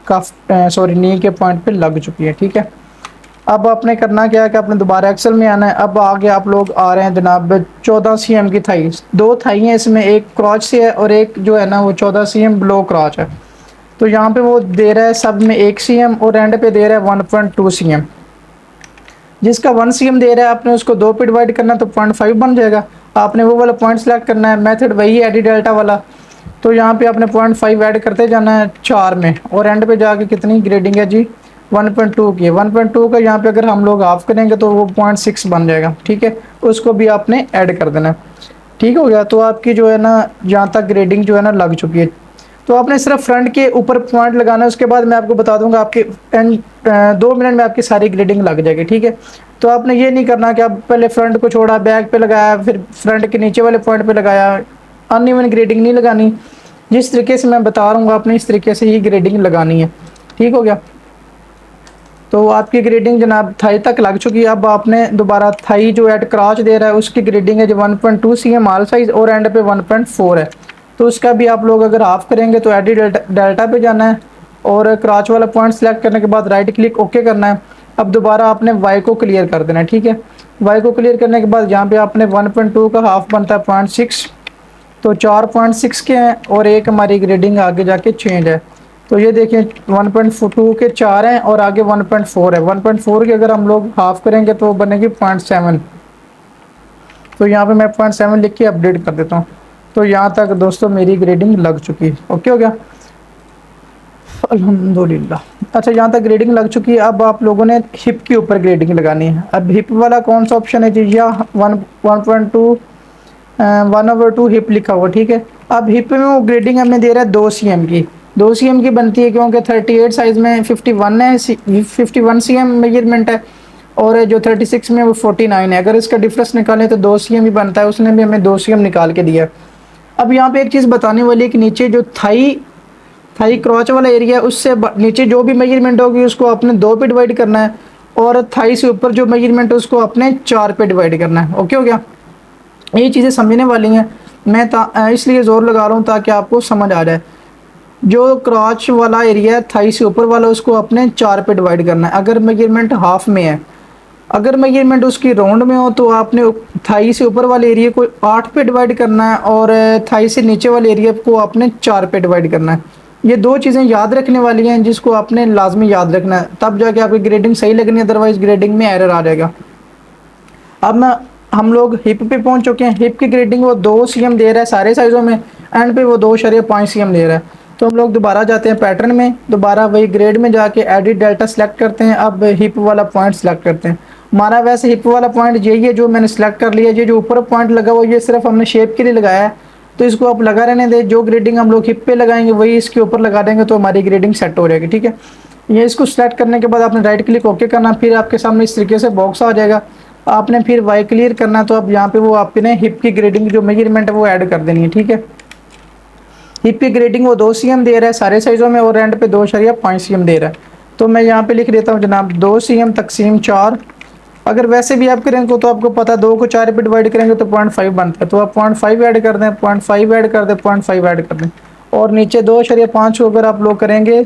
काफ़ी नी के पॉइंट पे लग चुकी है। ठीक है, अब आपने करना क्या है कि आपने दोबारा एक्सेल में आना है। अब आगे आप लोग आ रहे हैं जनाब 14 cm की थाई, दो थाई हैं इसमें, एक क्रॉच से है और एक जो है ना वो 14 cm ब्लो क्रॉच है। तो यहाँ पे वो दे रहा है सब में 1 cm और एंड पे दे रहा है 1.2 cm। जिसका 1 cm दे रहा है आपने उसको 2 पे डिवाइड करना तो 0.5 बन जाएगा। आपने वो वाला पॉइंट सेलेक्ट करना है, मेथड वही है एडिट डेल्टा वाला। तो यहाँ पे आपने 0.5 ऐड करते जाना है 4 में और एंड पे जाके कितनी ग्रेडिंग है जी 1.2 की। 1.2 का यहाँ पे अगर हम लोग हाफ करेंगे तो वो 0.6 बन जाएगा। ठीक है, उसको भी आपने ऐड कर देना है। ठीक हो गया, तो आपकी जो है ना जहाँ तक ग्रेडिंग जो है ना लग चुकी है। तो आपने सिर्फ फ्रंट के ऊपर पॉइंट लगाना है, उसके बाद मैं आपको बता दूंगा आपके 2 मिनट में आपकी सारी ग्रेडिंग लग जाएगी। ठीक है, तो आपने ये नहीं करना कि आप पहले फ्रंट को छोड़ा, बैक पे लगाया, फिर फ्रंट के नीचे वाले पॉइंट पे लगाया। अनइवन ग्रेडिंग नहीं लगानी, जिस तरीके से मैं बता रहा हूँ आपने इस तरीके से ही ग्रेडिंग लगानी है। ठीक हो गया, तो आपकी ग्रेडिंग जनाब थाई तक लग चुकी है। अब आपने दोबारा थाई जो एट क्रॉच दे रहा है उसकी ग्रेडिंग है जो 1.2 cm आल साइज और एंड पे 1.4 है। तो उसका भी आप लोग अगर हाफ करेंगे तो एडिट डेल्टा पे जाना है और क्रॉच वाला पॉइंट सेलेक्ट करने के बाद राइट क्लिक ओके करना है। अब दोबारा आपने वाई को क्लियर कर देना है। ठीक है, वाई को क्लियर करने के बाद यहाँ पे आपने 1.2 का हाफ बनता है 0.6, तो 4.6 के हैं और एक हमारी ग्रेडिंग आगे जाके चेंज है। तो ये देखें 1.2 के 4 हैं और आगे 1.4 है। 1.4 के अगर हम लोग हाफ करेंगे तो बनेगी 0.7। तो यहाँ पे मैं 0.7 लिख के अपडेट कर देता हूँ। तो यहाँ तक दोस्तों मेरी ग्रेडिंग लग चुकी है। ओके हो गया, अल्हम्दुलिल्लाह। अच्छा, यहाँ तक ग्रेडिंग लग चुकी है। अब आप लोगों ने हिप के ऊपर ग्रेडिंग लगानी है। अब हिप वाला कौन सा ऑप्शन है जी, या 1/2 हिप लिखा हुआ। ठीक है, अब हिप में वो ग्रेडिंग हमें दे रहा है 2 cm की। 2 cm की बनती है क्योंकि 38 साइज में 51 है, 51 cm मेजरमेंट है और जो 36 में वो 49 है। अगर इसका डिफरेंस निकालें तो 2 cm ही बनता है, उसने भी हमें 2 cm निकाल के दिया। अब यहाँ पे एक चीज़ बताने वाली है कि नीचे जो थाई क्रॉच वाला एरिया है उससे नीचे जो भी मेजरमेंट होगी उसको आपने 2 पे डिवाइड करना है और थाई से ऊपर जो मेजरमेंट है उसको आपने 4 पे डिवाइड करना है। ओके हो गया, ये चीज़ें समझने वाली हैं। मैं इसलिए ज़ोर लगा रहा हूँ ताकि आपको समझ आ जाए। जो क्रॉच वाला एरिया है थाई से ऊपर वाला उसको अपने 4 पे डिवाइड करना है अगर मेजरमेंट हाफ में है। अगर मेजरमेंट उसकी राउंड में हो तो आपने थाई से ऊपर वाले एरिया को 8 पे डिवाइड करना है और थाई से नीचे वाले एरिया को आपने 4 पे डिवाइड करना है। ये 2 चीज़ें याद रखने वाली हैं जिसको आपने लाजमी याद रखना है, तब जाके आपकी ग्रेडिंग सही लगनी है, अदरवाइज ग्रेडिंग में एरर आ जाएगा। अब हम लोग हिप पे पहुंच चुके हैं। हिप की ग्रेडिंग वो 2 cm दे रहा है सारे साइज़ों में, एंड पे वो 2.5 cm दे रहा है। तो हम लोग दोबारा जाते हैं पैटर्न में, दोबारा वही ग्रेड में जाके एडिट डेल्टा सेलेक्ट करते हैं। अब हिप वाला पॉइंट सेलेक्ट करते हैं। हमारा वैसे हिप वाला पॉइंट यही है जो मैंने सेलेक्ट कर लिया। ये जो ऊपर पॉइंट लगा हुआ ये सिर्फ हमने शेप के लिए लगाया है, तो इसको आप लगा रहने दें। जो ग्रेडिंग हम लोग हिप पे लगाएंगे वही इसके ऊपर लगा देंगे तो हमारी ग्रेडिंग सेट हो जाएगी। ठीक है, ये इसको सेलेक्ट करने के बाद आपने राइट क्लिक ओके करना, फिर आपके सामने इस तरीके से बॉक्स आ जाएगा। आपने फिर वाई क्लियर करना, तो अब यहाँ पे वो आपने हिप की ग्रेडिंग जो मेजरमेंट है वो ऐड कर देनी है। ठीक है, हिप की ग्रेडिंग वो 2 cm दे रहा है सारे साइज़ों में और एंड पे 2.5 cm दे रहा है। तो मैं यहाँ पे लिख देता हूँ जनाब 2 cm तकसीम 4। अगर वैसे भी आप करेंगे तो आपको पता है 2 को 4 पे डिवाइड करेंगे तो 0.5 बनता है। तो आप 0.5 ऐड कर दें, 0.5 ऐड कर दें, 0.5 ऐड कर दें और नीचे 2.5 को अगर आप लोग करेंगे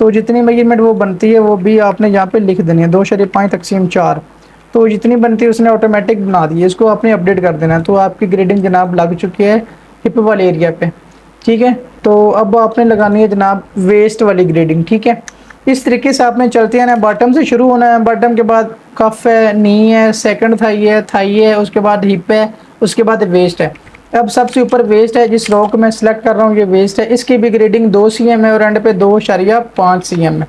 तो जितनी मेजरमेंट वो बनती है वो भी आपने यहाँ पे लिख देनी है। 2.5 तकसीम 4 तो जितनी बनती है उसने ऑटोमेटिक बना दी है, इसको आपने अपडेट कर देना है। तो आपकी ग्रेडिंग जनाब लग चुकी है हिप वाले एरिया पे। ठीक है, तो अब आपने लगानी है जनाब वेस्ट वाली ग्रेडिंग। ठीक है, इस तरीके से आपने चलते हैं ना, बॉटम से शुरू होना है। बॉटम के बाद कफ है, नी है, सेकंड थाई है, उसके बाद हिप है, उसके बाद वेस्ट है। अब सबसे ऊपर वेस्ट है, जिस रो को मैं सिलेक्ट कर रहा हूँ ये वेस्ट है, इसकी भी ग्रेडिंग 2 cm है और एंड पे 2.5 cm है।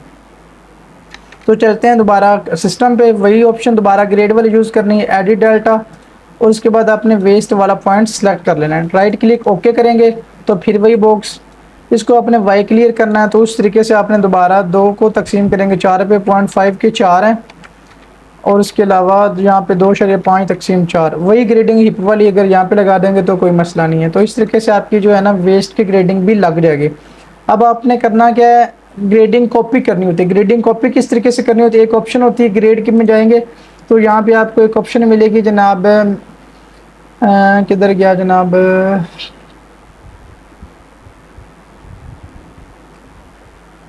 तो चलते हैं दोबारा सिस्टम पे, वही ऑप्शन दोबारा ग्रेड वाले यूज़ करनी है, एडिट डेल्टा, और उसके बाद आपने वेस्ट वाला पॉइंट सेलेक्ट कर लेना है, राइट क्लिक ओके करेंगे तो फिर वही बॉक्स, इसको आपने वाई क्लियर करना है। तो उस तरीके से आपने दोबारा 2 को तकसीम करेंगे 4 पे, 0.5 के 4 हैं और उसके अलावा यहाँ पे 2.5 तकसीम 4, वही ग्रेडिंग हिप वाली अगर यहाँ पे लगा देंगे तो कोई मसला नहीं है। तो इस तरीके से आपकी जो है ना वेस्ट की ग्रेडिंग भी लग जाएगी। अब आपने करना क्या है, ग्रेडिंग कॉपी करनी होती है। ग्रेडिंग कॉपी किस तरीके से करनी होती है, एक ऑप्शन होती है ग्रेड की में जाएंगे तो यहाँ पे आपको एक ऑप्शन मिलेगी जनाब, किधर गया जनाब,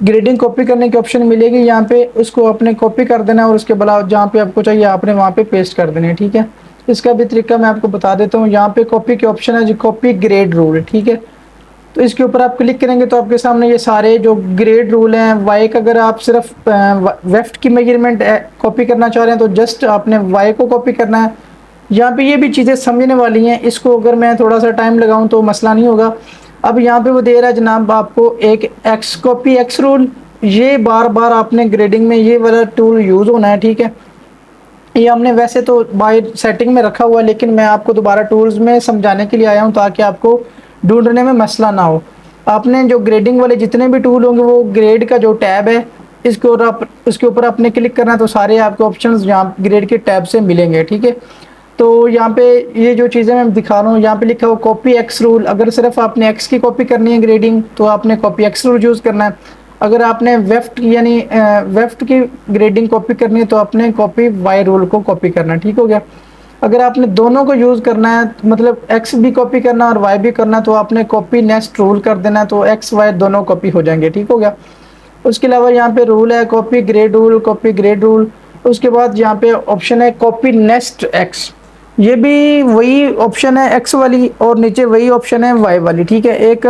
ग्रेडिंग कॉपी करने की ऑप्शन मिलेगी यहाँ पे, उसको अपने कॉपी कर देना है और उसके बाद जहाँ पे आपको चाहिए आपने वहाँ पे पेस्ट कर देना है, ठीक है। इसका भी तरीका मैं आपको बता देता हूँ। यहाँ पे कॉपी के ऑप्शन है जो कॉपी ग्रेड रूल, ठीक है। तो इसके ऊपर आप क्लिक करेंगे तो आपके सामने ये सारे जो ग्रेड रूल हैं, वाई का अगर आप सिर्फ वेफ्ट की मेजरमेंट कॉपी करना चाह रहे हैं तो जस्ट आपने वाई को कॉपी करना है। यहाँ पे ये भी चीज़ें समझने वाली हैं, इसको अगर मैं थोड़ा सा टाइम लगाऊं तो मसला नहीं होगा। अब यहाँ पे वो दे रहा है जनाब आपको एक एक्स कॉपी एक्स रूल, ये बार बार आपने ग्रेडिंग में ये वाला टूल यूज़ होना है, ठीक है। ये हमने वैसे तो बाय सेटिंग में रखा हुआ है, लेकिन मैं आपको दोबारा टूल्स में समझाने के लिए आया हूँ ताकि आपको ढूंढने में मसला ना हो। आपने जो ग्रेडिंग वाले जितने भी टूल होंगे वो ग्रेड का जो टैब है उसके ऊपर आपने क्लिक करना है तो सारे आपको ऑप्शंस यहाँ ग्रेड के टैब से मिलेंगे, ठीक है। तो यहाँ पे ये जो चीज़ें मैं दिखा रहा हूँ यहाँ पे लिखा हुआ कॉपी एक्स रूल, अगर सिर्फ आपने एक्स की कॉपी करनी है ग्रेडिंग तो आपने कॉपी एक्स रूल यूज़ करना है। अगर आपने वेफ्ट यानी वेफ्ट की ग्रेडिंग कॉपी करनी है तो आपने कॉपी वाई रूल को कॉपी करना है, ठीक हो गया। अगर आपने दोनों को यूज़ करना है मतलब एक्स भी कॉपी करना और वाई भी करना है तो आपने कॉपी नेक्स्ट रूल कर देना है, तो एक्स वाई दोनों कॉपी हो जाएंगे, ठीक हो गया। उसके अलावा यहाँ पे रूल है copy grade rule, copy grade rule. उसके बाद यहाँ पे ऑप्शन है कॉपी नेक्स्ट एक्स, ये भी वही ऑप्शन है एक्स वाली और नीचे वही ऑप्शन है वाई वाली, ठीक है। एक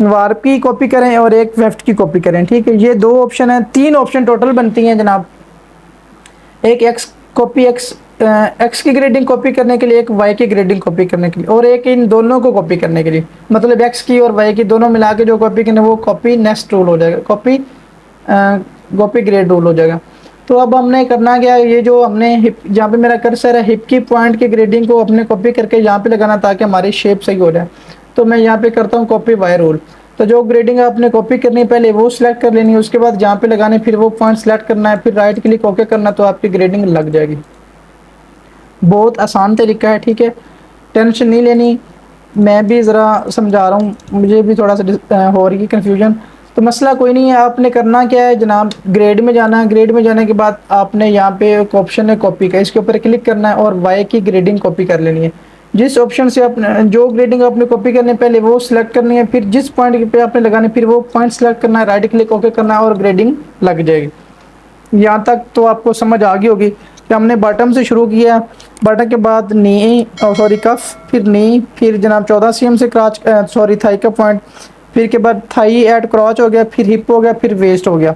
वार्प की कॉपी करें और एक वेफ्ट की कॉपी करें, ठीक है। ये 2 ऑप्शन है, 3 ऑप्शन टोटल बनती हैं जनाब। एक एक्स कॉपी एक्स की ग्रेडिंग कॉपी करने के लिए, एक वाई की ग्रेडिंग कॉपी करने के लिए, और एक इन दोनों को कॉपी करने के लिए, मतलब एक्स की और वाई की दोनों मिला के जो कॉपी करने वो कॉपी नेक्स्ट रूल हो जाएगा, कॉपी ग्रेड रूल हो जाएगा। तो अब हमने करना क्या है, ये जो हमने हिप जहाँ पे मेरा कर्सर है हिप की पॉइंट की ग्रेडिंग को अपने कॉपी करके यहाँ पे लगाना ताकि हमारी शेप सही हो जाए। तो मैं यहाँ पे करता हूँ कॉपी वाई रूल। तो जो ग्रेडिंग आपने कॉपी करनी है पहले वो सिलेक्ट कर लेनी है, उसके बाद जहाँ पे लगाने फिर वो पॉइंट सेलेक्ट करना है, फिर राइट क्लिक ओके करना तो आपकी ग्रेडिंग लग जाएगी। बहुत आसान तरीका है, ठीक है, टेंशन नहीं लेनी। मैं भी ज़रा समझा रहा हूँ, मुझे भी थोड़ा सा हो रही है कन्फ्यूजन, तो मसला कोई नहीं है। आपने करना क्या है जनाब, ग्रेड में जाना है, ग्रेड में जाने के बाद आपने यहाँ पे एक ऑप्शन है कॉपी का, इसके ऊपर क्लिक करना है और वाई की ग्रेडिंग कॉपी कर लेनी है। जिस ऑप्शन से आपने जो ग्रेडिंग आपने कॉपी करनी है पहले वो सिलेक्ट करनी है, फिर जिस पॉइंट पे आपने लगाने फिर वो पॉइंट सेलेक्ट करना है, राइट क्लिक ओके करना है और ग्रेडिंग लग जाएगी। यहाँ तक तो आपको समझ आ गई होगी कि हमने बॉटम से शुरू किया, बॉटम के बाद नी सॉरी कफ, फिर नी, फिर जनाब 14 cm से क्रॉच सॉरी थाई का पॉइंट, फिर के बाद थाई एट क्रॉच हो गया, फिर हिप हो गया, फिर वेस्ट हो गया।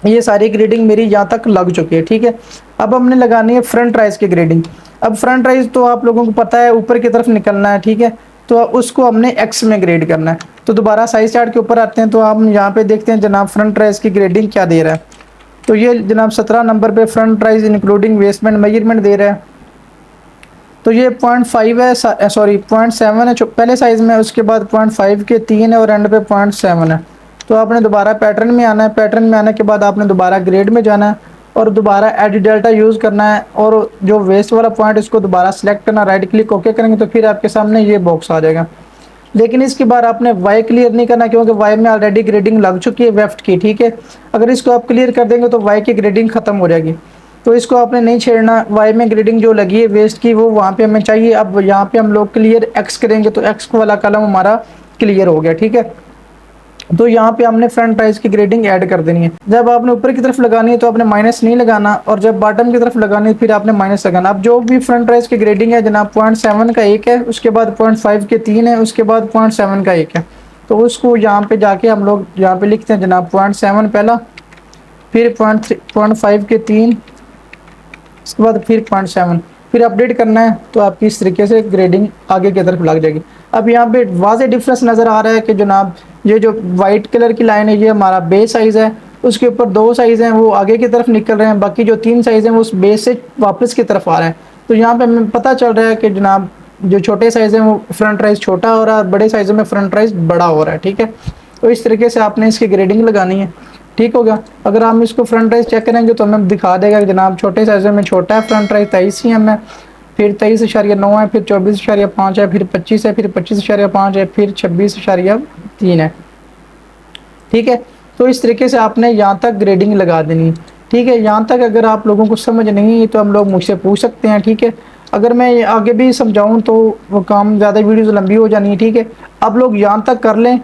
ये सारी ग्रेडिंग मेरी यहाँ तक लग चुकी है, ठीक है। अब हमने लगानी है फ्रंट राइज की ग्रेडिंग। अब फ्रंट राइज तो आप लोगों को पता है ऊपर की तरफ निकलना है, ठीक है। तो उसको हमने एक्स में ग्रेड करना है। तो दोबारा साइज चार्ट के ऊपर आते हैं तो हम यहाँ पे देखते हैं जनाब फ्रंट राइज की ग्रेडिंग क्या दे रहा है। तो ये जनाब 17 नंबर पे फ्रंट राइज इंक्लूडिंग वेस्टमेंट मेजरमेंट दे रहा है। तो ये 0.5 है सॉरी 0.7 है पहले साइज में, उसके बाद 0.5 के 3 है और एंड पे 0.7 है। तो आपने दोबारा पैटर्न में आना है, पैटर्न में आने के बाद आपने दोबारा ग्रेड में जाना है और दोबारा एडिट डेल्टा यूज़ करना है और जो वेस्ट वाला पॉइंट इसको दोबारा सेलेक्ट करना, राइट क्लिक ओके करेंगे तो फिर आपके सामने ये बॉक्स आ जाएगा। लेकिन इसके बाद आपने वाई क्लियर नहीं करना क्योंकि वाई में ऑलरेडी ग्रेडिंग लग चुकी है वेफ्ट की, ठीक है। अगर इसको आप क्लियर कर देंगे तो वाई की ग्रेडिंग खत्म हो जाएगी, तो इसको आपने नहीं छेड़ना। वाई में ग्रेडिंग जो लगी है वेस्ट की वो वहाँ पे हमें चाहिए। अब यहाँ पे हम लोग क्लियर एक्स करेंगे तो एक्स वाला कलम हमारा क्लियर हो गया, ठीक है। तो यहाँ पे हमने फ्रंट राइज की ग्रेडिंग ऐड कर देनी है। जब आपने ऊपर की तरफ लगानी है तो आपने माइनस नहीं लगाना और जब बॉटम की तरफ लगानी है फिर आपने माइनस लगाना। अब जो भी फ्रंट राइज की ग्रेडिंग है जनाब 0.7 का एक है, उसके बाद 0.5 के 3 है, उसके बाद 0.7 का एक है। तो उसको यहाँ पे जाके हम लोग यहाँ पे लिखते हैं जनाब 0.7 पहला, फिर 0.5 के 3, उसके बाद फिर 0.7। फिर अपडेट करना है तो आपकी इस तरीके से ग्रेडिंग आगे की तरफ लग जाएगी। अब यहाँ पे वाज़ेह डिफरेंस नज़र आ रहा है कि जनाब ये जो वाइट कलर की लाइन है ये हमारा बेस साइज़ है, उसके ऊपर 2 साइज़ हैं वो आगे की तरफ निकल रहे हैं, बाकी जो 3 साइज़ हैं वो उस बेस से वापस की तरफ आ रहे हैं। तो यहाँ पे हमें पता चल रहा है कि जनाब जो छोटे साइज़ हैं वो फ्रंट राइज छोटा हो रहा है, बड़े साइज़ में फ्रंट राइज बड़ा हो रहा है, ठीक है। तो इस तरीके से आपने इसकी ग्रेडिंग लगानी है, ठीक होगा। अगर हम इसको फ्रंट राइज चेक करेंगे तो हमें दिखा देगा कि जनाब छोटे साइज़ में छोटा है फ्रंट राइज 23 cm है, फिर 23.9 है, फिर 24.5 है, फिर 25 है, फिर 25.5 है, फिर 26.3 है, ठीक है। तो इस तरीके से आपने यहाँ तक ग्रेडिंग लगा देनी, ठीक है। यहाँ तक अगर आप लोगों को समझ नहीं है तो हम लोग मुझसे पूछ सकते हैं, ठीक है। अगर मैं आगे भी समझाऊँ तो वो काम ज़्यादा वीडियोज़ लंबी हो जानी है, ठीक है। आप लोग यहाँ तक कर लें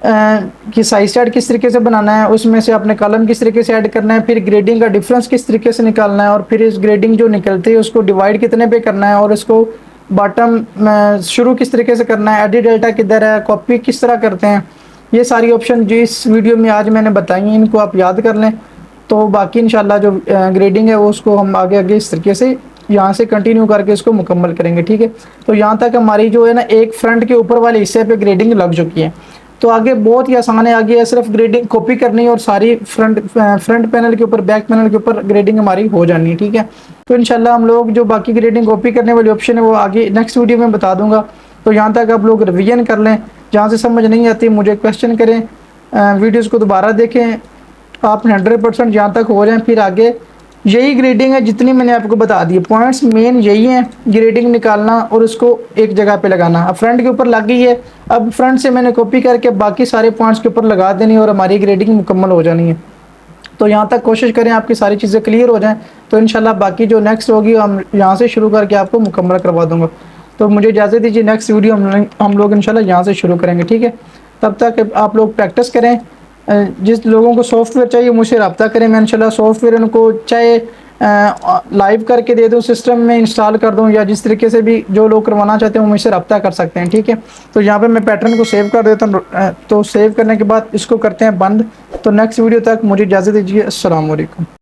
कि साइज चार्ट किस तरीके से बनाना है, उसमें से अपने कॉलम किस तरीके से ऐड करना है, फिर ग्रेडिंग का डिफरेंस किस तरीके से निकालना है, और फिर इस ग्रेडिंग जो निकलती है उसको डिवाइड कितने पे करना है, और इसको बॉटम शुरू किस तरीके से करना है, एडिट डेल्टा किधर है, कॉपी किस तरह करते हैं, ये सारी ऑप्शन जो इस वीडियो में आज मैंने बताई हैं इनको आप याद कर लें। तो बाकी इंशाल्लाह जो ग्रेडिंग है वो उसको हम आगे आगे इस तरीके से यहाँ से कंटिन्यू करके इसको मुकम्मल करेंगे, ठीक है। तो यहाँ तक हमारी जो है ना एक फ्रंट के ऊपर वाले हिस्से पे ग्रेडिंग लग चुकी है। तो आगे बहुत ही आसान है, आगे सिर्फ ग्रेडिंग कॉपी करनी है और सारी फ्रंट पैनल के ऊपर बैक पैनल के ऊपर ग्रेडिंग हमारी हो जानी है, ठीक है। तो इंशाल्लाह हम लोग जो बाकी ग्रेडिंग कॉपी करने वाली ऑप्शन है वो आगे नेक्स्ट वीडियो में बता दूंगा। तो यहाँ तक आप लोग रिवीजन कर लें, जहाँ से समझ नहीं आती मुझे क्वेश्चन करें, वीडियोज़ को दोबारा देखें, आप 100% यहाँ तक हो जाएं, फिर आगे यही ग्रेडिंग है जितनी मैंने आपको बता दी, पॉइंट्स मेन यही हैं, ग्रेडिंग निकालना और उसको एक जगह पे लगाना। अब फ्रंट के ऊपर लग गई है, अब फ्रंट से मैंने कॉपी करके बाकी सारे पॉइंट्स के ऊपर लगा देनी और हमारी ग्रेडिंग मुकम्मल हो जानी है। तो यहाँ तक कोशिश करें आपकी सारी चीज़ें क्लियर हो जाएँ, तो इंशाल्लाह बाकी जो नेक्स्ट होगी हम यहाँ से शुरू करके आपको मुकम्मल करवा दूँगा। तो मुझे इजाज़त दीजिए, नेक्स्ट वीडियो हम लोग इंशाल्लाह यहाँ से शुरू करेंगे, ठीक है। तब तक आप लोग प्रैक्टिस करें, जिस लोगों को सॉफ्टवेयर चाहिए मुझसे रब्ता करें, मैं इंशाल्लाह सॉफ्टवेयर उनको चाहे लाइव करके दे दूँ, सिस्टम में इंस्टॉल कर दूँ, या जिस तरीके से भी जो लोग करवाना चाहते हैं वो मुझसे रब्ता कर सकते हैं, ठीक है। तो यहाँ पे मैं पैटर्न को सेव कर देता हूँ, तो सेव करने के बाद इसको करते हैं बंद। तो नेक्स्ट वीडियो तक मुझे इजाज़त दीजिए, अस्सलाम वालेकुम।